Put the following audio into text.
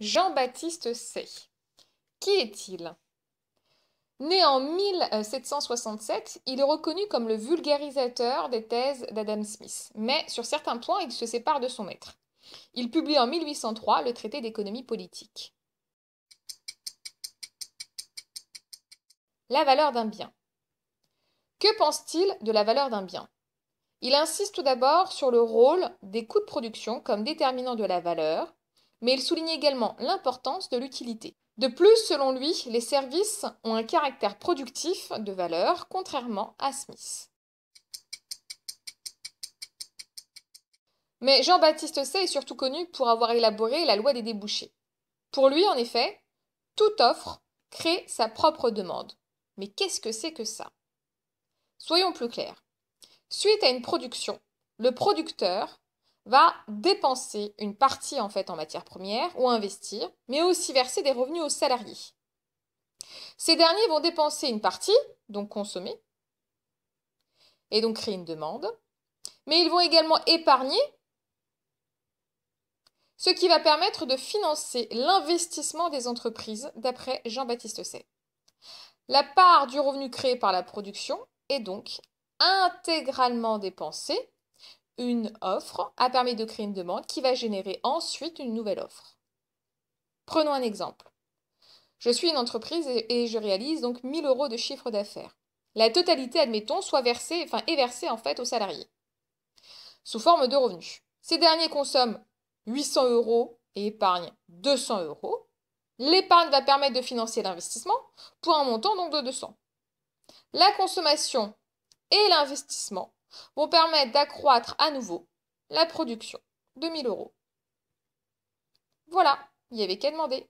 Jean-Baptiste Say. Qui est-il? Né en 1767, il est reconnu comme le vulgarisateur des thèses d'Adam Smith, mais sur certains points, il se sépare de son maître. Il publie en 1803 le traité d'économie politique. La valeur d'un bien. Que pense-t-il de la valeur d'un bien? Il insiste tout d'abord sur le rôle des coûts de production comme déterminant de la valeur, mais il souligne également l'importance de l'utilité. De plus, selon lui, les services ont un caractère productif de valeur, contrairement à Smith. Mais Jean-Baptiste Say est surtout connu pour avoir élaboré la loi des débouchés. Pour lui, en effet, toute offre crée sa propre demande. Mais qu'est-ce que c'est que ça? Soyons plus clairs. Suite à une production, le producteur va dépenser une partie en matière première ou investir, mais aussi verser des revenus aux salariés. Ces derniers vont dépenser une partie, donc consommer, et donc créer une demande, mais ils vont également épargner, ce qui va permettre de financer l'investissement des entreprises, d'après Jean-Baptiste Say. La part du revenu créé par la production est donc intégralement dépensée. Une offre a permis de créer une demande qui va générer ensuite une nouvelle offre. Prenons un exemple. Je suis une entreprise et je réalise donc 1000 euros de chiffre d'affaires. La totalité, admettons, est versée aux salariés, sous forme de revenus. Ces derniers consomment 800 euros et épargnent 200 euros. L'épargne va permettre de financer l'investissement pour un montant donc de 200. La consommation et l'investissement vont permettre d'accroître à nouveau la production de 1000 euros. Voilà, il n'y avait qu'à demander.